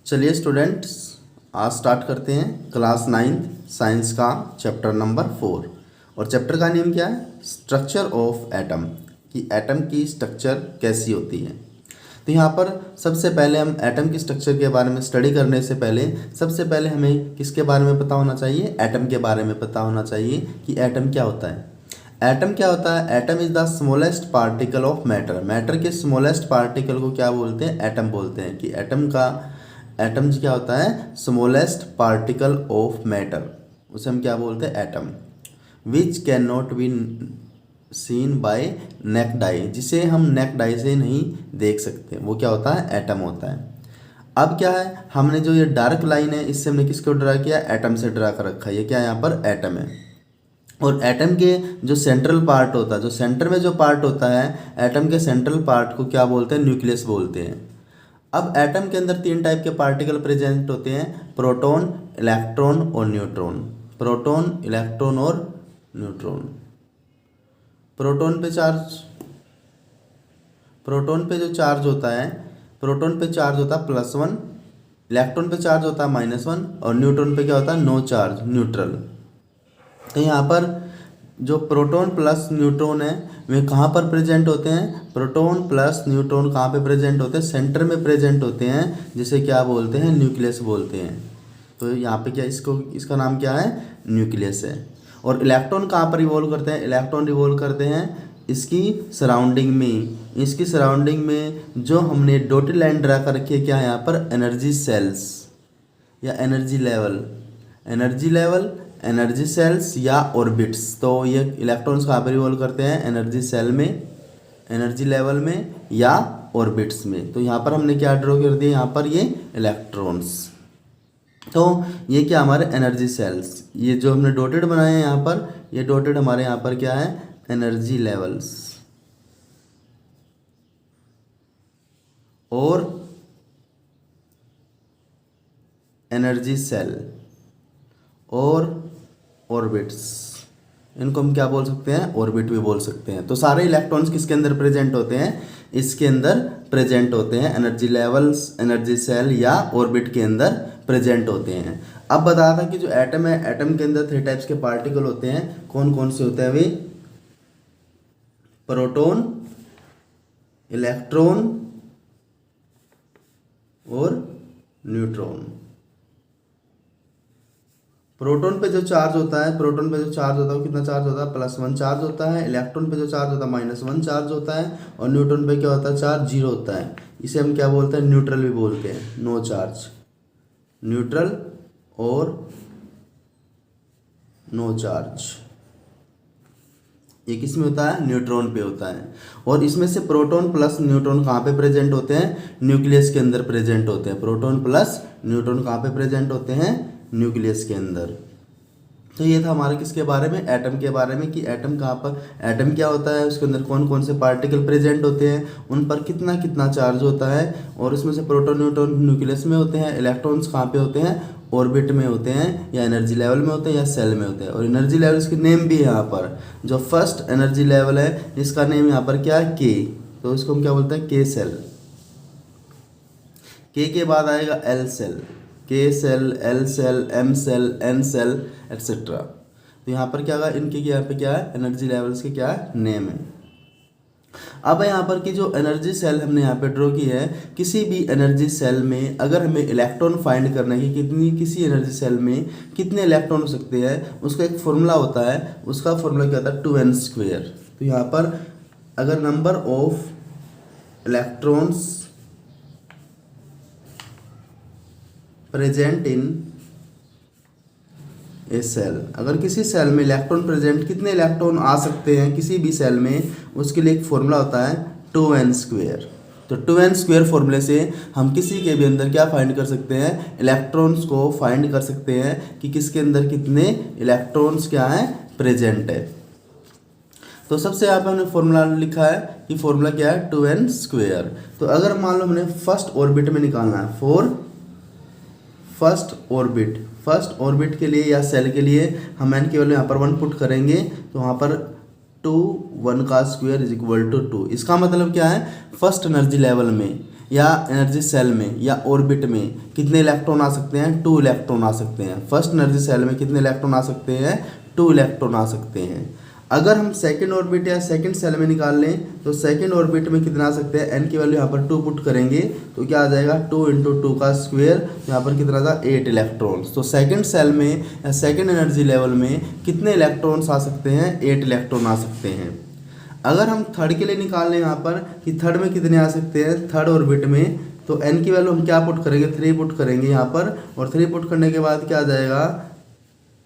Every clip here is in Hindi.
चलिए स्टूडेंट्स, आज स्टार्ट करते हैं क्लास 9th साइंस का चैप्टर नंबर 4। और चैप्टर का नेम क्या है? स्ट्रक्चर ऑफ एटम, कि एटम की स्ट्रक्चर कैसी होती है। तो यहाँ पर सबसे पहले हम एटम की स्ट्रक्चर के बारे में स्टडी करने से पहले सबसे पहले हमें किसके बारे में पता होना चाहिए? एटम के बारे में पता होना चाहिए कि एटम क्या होता है। एटम क्या होता है? Atom is the smallest particle of matter. Matter के स्मॉलेस्ट पार्टिकल को क्या बोलते हैं? एटम बोलते हैं। कि एटम क्या होता है? स्मॉलेस्ट पार्टिकल ऑफ मैटर, उसे हम क्या बोलते हैं? Atom. Which can not be seen by naked eye, जिसे हम नेक्ड आई से नहीं देख सकते, वो क्या होता है? एटम होता है। अब क्या है, हमने जो ये डार्क लाइन है इससे हमने किसको ड्रा किया? एटम से ड्रा कर रखा है। ये क्या है? यहाँ पर एटम है। और एटम के जो सेंट्रल पार्ट होता है, जो सेंटर में जो पार्ट होता है एटम के सेंट्रल पार्ट को क्या बोलते हैं? न्यूक्लियस बोलते हैं। अब एटम के अंदर 3 टाइप के पार्टिकल प्रेजेंट होते हैं: प्रोटॉन, इलेक्ट्रॉन और न्यूट्रॉन। प्रोटॉन, इलेक्ट्रॉन और न्यूट्रॉन। प्रोटॉन पे जो चार्ज होता है, प्रोटॉन पे चार्ज होता है +1, इलेक्ट्रॉन पे चार्ज होता है -1 और न्यूट्रॉन पे क्या होता है? No charge, neutral. तो यहाँ पर जो प्रोटॉन प्लस न्यूट्रॉन है वे कहाँ पर प्रेजेंट होते हैं? प्रोटॉन प्लस न्यूट्रॉन कहाँ पे प्रेजेंट होते हैं? सेंटर में प्रेजेंट होते हैं, जिसे क्या बोलते हैं? न्यूक्लियस बोलते हैं। तो यहाँ पे क्या इसका नाम क्या है? न्यूक्लियस है। और इलेक्ट्रॉन कहाँ पर रिवॉल्व करते हैं? इलेक्ट्रॉन रिवॉल्व करते हैं इसकी सराउंडिंग में। इसकी सराउंडिंग में जो हमने डॉटेड लाइन ड्रा कर रखी है, क्या है यहाँ पर? एनर्जी सेल्स या एनर्जी लेवल, एनर्जी सेल्स या ऑर्बिट्स। तो ये इलेक्ट्रॉन्स कहाँ पर रिवॉल्व करते हैं? एनर्जी सेल में, एनर्जी लेवल में या ऑर्बिट्स में। तो यहाँ पर हमने क्या ड्रॉ कर दिया? यहाँ पर ये इलेक्ट्रॉन्स। तो ये क्या हमारे एनर्जी सेल्स, ये जो हमने डॉटेड बनाए हैं यहाँ पर, ये डॉटेड हमारे यहाँ पर क्या है? Energy levels. और एनर्जी सेल और ऑर्बिट्स, इनको हम क्या बोल सकते हैं? ऑर्बिट भी बोल सकते हैं। तो सारे इलेक्ट्रॉन्स किसके अंदर प्रेजेंट होते हैं? इसके अंदर प्रेजेंट होते हैं, एनर्जी लेवल्स, एनर्जी सेल या ऑर्बिट के अंदर प्रेजेंट होते हैं। अब बताया था कि जो एटम है, एटम के अंदर 3 टाइप्स के पार्टिकल होते हैं। कौन कौन से होते हैं वे? प्रोटॉन, इलेक्ट्रॉन और न्यूट्रॉन। प्रोटॉन पे जो चार्ज होता है, वो कितना चार्ज होता है? +1 चार्ज होता है। इलेक्ट्रॉन पे जो चार्ज होता है -1 चार्ज होता है। और न्यूट्रॉन पे क्या होता है? चार्ज 0 होता है। इसे हम क्या बोलते हैं? न्यूट्रल भी बोलते हैं, नो चार्ज। न्यूट्रल और नो चार्ज, ये किस में होता है? न्यूट्रॉन पे होता है। और इसमें से प्रोटॉन प्लस न्यूट्रॉन कहाँ पे प्रेजेंट होते हैं? न्यूक्लियस के अंदर प्रेजेंट होते हैं। प्रोटॉन प्लस न्यूट्रॉन कहाँ पे प्रेजेंट होते हैं? न्यूक्लियस के अंदर। तो ये था हमारे किसके बारे में? एटम के बारे में। कि एटम कहाँ पर, एटम क्या होता है, उसके अंदर कौन कौन से पार्टिकल प्रेजेंट होते हैं, उन पर कितना कितना चार्ज होता है। और उसमें से प्रोटॉन, न्यूट्रॉन न्यूक्लियस में होते हैं। इलेक्ट्रॉन्स कहाँ पे होते हैं? ऑर्बिट में होते हैं, या एनर्जी लेवल में होते हैं, या सेल में होते हैं। और एनर्जी लेवल इसकी नेम भी है यहाँ पर। जो फर्स्ट एनर्जी लेवल है इसका नेम यहाँ पर क्या है? के। तो इसको हम क्या बोलते हैं? के सेल। के बाद आएगा L cell, K cell, L cell, M cell, N cell etcetera. तो यहाँ पर क्या होगा? इनके यहाँ पे क्या है? एनर्जी लेवल्स के क्या है? नेम है। अब यहाँ पर की जो एनर्जी सेल हमने यहाँ पे ड्रॉ की है, किसी भी एनर्जी सेल में अगर हमें इलेक्ट्रॉन फाइंड करना है कि किसी एनर्जी सेल में कितने इलेक्ट्रॉन हो सकते हैं, उसका एक फॉर्मूला होता है। उसका फॉर्मूला क्या होता है? 2n²। तो यहाँ पर अगर number of electrons present in a cell, अगर किसी सेल में इलेक्ट्रॉन प्रेजेंट, कितने इलेक्ट्रॉन आ सकते हैं किसी भी सेल में, उसके लिए एक फॉर्मूला होता है 2n²। तो 2n² फॉर्मूले से हम किसी के भी अंदर क्या फाइंड कर सकते हैं? इलेक्ट्रॉन्स को फाइंड कर सकते हैं कि किसके अंदर कितने इलेक्ट्रॉन्स क्या हैं? प्रेजेंट है। तो सबसे यहाँ पे हमने फॉर्मूला लिखा है कि फॉर्मूला क्या है? 2n²। तो अगर मान लो हमने फर्स्ट ऑर्बिट में निकालना है, फर्स्ट ऑर्बिट के लिए या सेल के लिए हम n की वैल्यू यहाँ पर 1 पुट करेंगे। तो वहाँ पर 2 1 का स्क्वायर = 2। इसका मतलब क्या है? फर्स्ट एनर्जी लेवल में या एनर्जी सेल में या ऑर्बिट में कितने इलेक्ट्रॉन आ सकते हैं? 2 इलेक्ट्रॉन आ सकते हैं। फर्स्ट एनर्जी सेल में कितने इलेक्ट्रॉन आ सकते हैं? 2 इलेक्ट्रॉन आ सकते हैं। अगर हम सेकंड ऑर्बिट या सेकंड सेल में निकाल लें तो सेकंड ऑर्बिट में कितना आ सकते हैं? एन की वैल्यू यहाँ पर 2 पुट करेंगे तो क्या आ जाएगा? 2 × 2 का स्क्वायर, यहाँ पर कितना था? 8 इलेक्ट्रॉन्स। तो सेकंड सेल में या सेकंड एनर्जी लेवल में कितने इलेक्ट्रॉन्स आ सकते हैं? 8 इलेक्ट्रॉन आ सकते हैं। अगर हम थर्ड के लिए निकाल लें यहाँ पर कि थर्ड में कितने आ सकते हैं थर्ड ऑर्बिट में, तो एन की वैल्यू हम क्या पुट करेंगे? 3 पुट करेंगे यहाँ पर, और 3 पुट करने के बाद क्या आ जाएगा?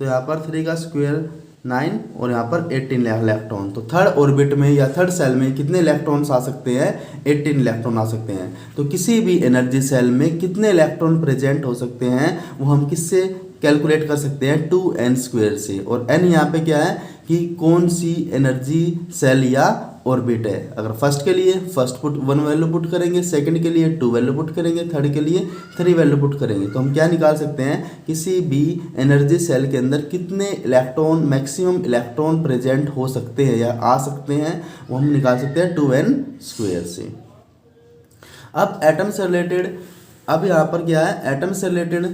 तो यहाँ पर 3 का स्क्वायर 9 और यहाँ पर 18 इलेक्ट्रॉन। तो थर्ड ऑर्बिट में या थर्ड सेल में कितने इलेक्ट्रॉन्स आ सकते हैं? 18 इलेक्ट्रॉन आ सकते हैं। तो किसी भी एनर्जी सेल में कितने इलेक्ट्रॉन प्रेजेंट हो सकते हैं वो हम किससे कैलकुलेट कर सकते हैं? 2n² से। और n यहाँ पे क्या है कि कौन सी एनर्जी सेल या ऑर्बिट है। अगर फर्स्ट के लिए फर्स्ट पुट 1 वैल्यू पुट करेंगे, सेकंड के लिए 2 वैल्यू पुट करेंगे, थर्ड के लिए 3 वैल्यू पुट करेंगे, तो हम क्या निकाल सकते हैं? किसी भी एनर्जी सेल के अंदर कितने इलेक्ट्रॉन, मैक्सिमम इलेक्ट्रॉन प्रेजेंट हो सकते हैं या आ सकते हैं, वो हम निकाल सकते हैं 2n² से। अब एटम से रिलेटेड, अब यहाँ पर क्या है? एटम से रिलेटेड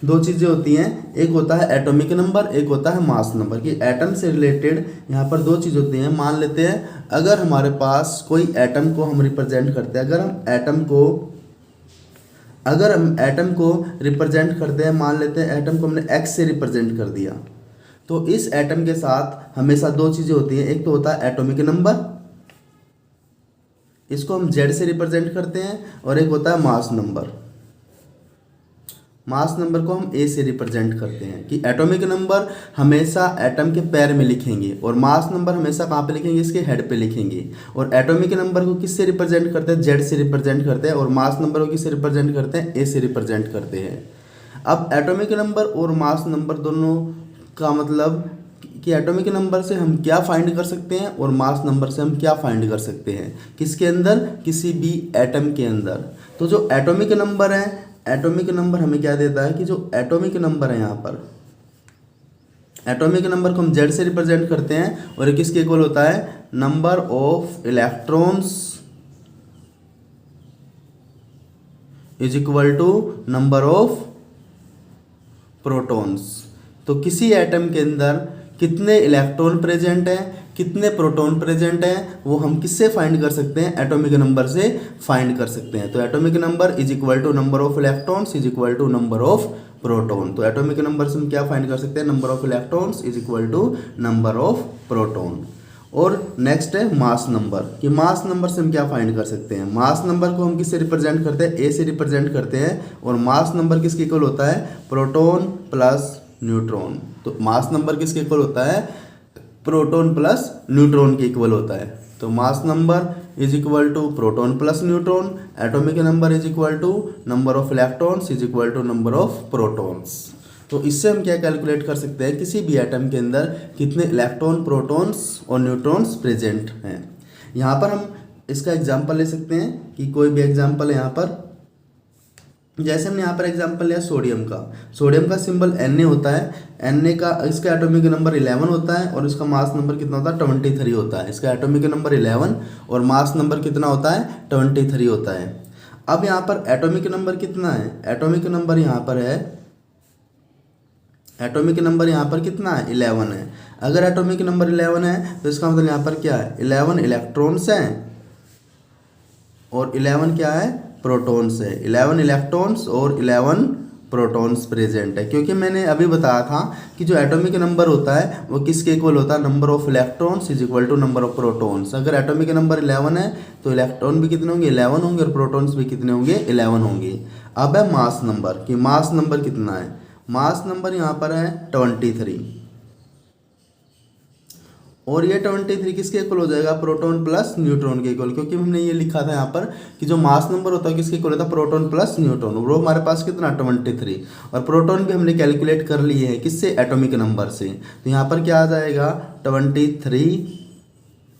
2 चीज़ें होती हैं, एक होता है एटॉमिक नंबर, एक होता है मास नंबर। कि एटम से रिलेटेड यहाँ पर 2 चीज़ होती हैं। मान लेते हैं अगर हमारे पास कोई एटम को हम रिप्रेजेंट करते हैं, अगर हम एटम को रिप्रेजेंट करते हैं, मान लेते हैं एटम को हमने एक्स से रिप्रेजेंट कर दिया, तो इस एटम के साथ हमेशा 2 चीज़ें होती हैं। एक तो होता है एटॉमिक नंबर, इसको हम जेड से रिप्रेजेंट करते हैं, और एक होता है मास नंबर। मास नंबर को हम ए से रिप्रेजेंट करते हैं। कि एटॉमिक नंबर हमेशा एटम के पैर में लिखेंगे, और मास नंबर हमेशा कहाँ पे लिखेंगे? इसके हेड पे लिखेंगे। और एटॉमिक नंबर को किससे रिप्रेजेंट करते हैं? जेड से रिप्रेजेंट करते हैं। और मास नंबर को किससे रिप्रेजेंट करते हैं? ए से रिप्रेजेंट करते हैं। अब एटॉमिक नंबर और मास नंबर दोनों का मतलब कि एटॉमिक नंबर से हम क्या फाइंड कर सकते हैं और मास नंबर से हम क्या फाइंड कर सकते हैं? किसके अंदर? किसी भी एटम के अंदर। तो जो एटॉमिक नंबर है, एटॉमिक नंबर हमें क्या देता है कि जो एटॉमिक नंबर है यहाँ पर, एटॉमिक नंबर को हम जेड से रिप्रेजेंट करते हैं, और किसके इक्वल होता है? Number of electrons is equal to number of protons. तो किसी एटम के अंदर कितने इलेक्ट्रॉन प्रेजेंट हैं, कितने प्रोटॉन प्रेजेंट हैं, वो हम किससे फाइंड कर सकते हैं? एटॉमिक नंबर से फाइंड कर सकते हैं। तो atomic number is equal to number of electrons is equal to number of proton. तो एटॉमिक नंबर से हम क्या फाइंड कर सकते हैं? Number of electrons is equal to number of proton. और नेक्स्ट है मास नंबर। कि मास नंबर से हम क्या फाइंड कर सकते हैं? मास नंबर को हम किससे रिप्रेजेंट करते हैं? ए से रिप्रेजेंट करते हैं। और मास नंबर किसके इक्वल होता है? Proton plus neutron. तो मास नंबर किसके इक्वल होता है? प्रोटॉन प्लस न्यूट्रॉन के इक्वल होता है। तो mass number is equal to proton plus neutron, atomic number is equal to number of electrons is equal to number of protons. तो इससे हम क्या कैलकुलेट कर सकते हैं? किसी भी एटम के अंदर कितने इलेक्ट्रॉन, प्रोटॉन्स और न्यूट्रॉन्स प्रेजेंट हैं। यहाँ पर हम इसका एग्जाम्पल ले सकते हैं कि कोई भी एग्जाम्पल है यहाँ पर, जैसे हमने यहाँ पर एग्जांपल लिया सोडियम का। सोडियम का सिंबल Na होता है। Na का इसका एटॉमिक नंबर 11 होता है, और इसका मास नंबर कितना होता है? 23 होता है। इसका एटॉमिक नंबर 11 और मास नंबर कितना होता है? 23 होता है। अब यहाँ पर एटॉमिक नंबर कितना है? एटॉमिक नंबर यहाँ पर है, एटॉमिक नंबर यहाँ पर कितना है? 11 है। अगर एटॉमिक नंबर 11 है तो इसका मतलब यहाँ पर क्या है? 11 इलेक्ट्रॉन्स हैं और 11 क्या है? प्रोटॉन्स है। 11 इलेक्ट्रॉन्स और 11 प्रोटॉन्स प्रेजेंट है। क्योंकि मैंने अभी बताया था कि जो एटॉमिक नंबर होता है वो किसके इक्वल होता है? Number of electrons is equal to number of protons. अगर एटॉमिक नंबर 11 है तो इलेक्ट्रॉन भी कितने होंगे? 11 होंगे, और प्रोटॉन्स भी कितने होंगे? 11 होंगे। अब है मास नंबर। कि मास नंबर कितना है? मास नंबर यहाँ पर है 23, और ये 23 किसके इक्वल हो जाएगा? प्रोटॉन प्लस न्यूट्रॉन के इक्वल। क्योंकि हमने ये लिखा था यहाँ पर कि जो मास नंबर होता है किसके इक्वल होता है? Proton plus neutron. वो हमारे पास कितना? 23। और प्रोटॉन भी हमने कैलकुलेट कर लिए हैं किससे? एटॉमिक नंबर से। तो यहाँ पर क्या आ जाएगा? 23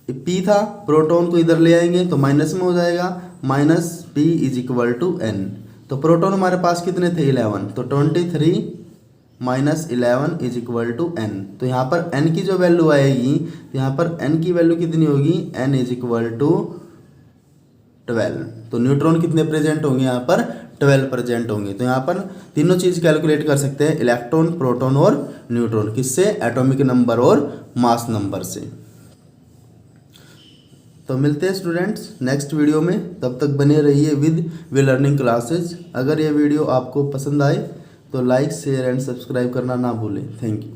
पी था, प्रोटॉन को इधर ले आएंगे तो माइनस में हो जाएगा, minus P is equal to N. तो प्रोटॉन हमारे पास कितने थे? 11। तो 23 minus 11 is equal to N. तो यहाँ पर एन की जो वैल्यू आएगी, तो यहाँ पर एन की वैल्यू कितनी होगी? N is equal to 12। तो न्यूट्रॉन कितने प्रेजेंट होंगे यहाँ पर? 12 प्रेजेंट होंगे। तो यहाँ पर तीनों चीज़ कैलकुलेट कर सकते हैं, इलेक्ट्रॉन, प्रोटॉन और न्यूट्रॉन। किससे? एटॉमिक नंबर और मास नंबर से। तो मिलते हैं स्टूडेंट्स नेक्स्ट वीडियो में, तब तक बने रहिए विद वी लर्निंग क्लासेज। अगर ये वीडियो आपको पसंद आए तो लाइक, शेयर एंड सब्सक्राइब करना ना भूलें। Thank you.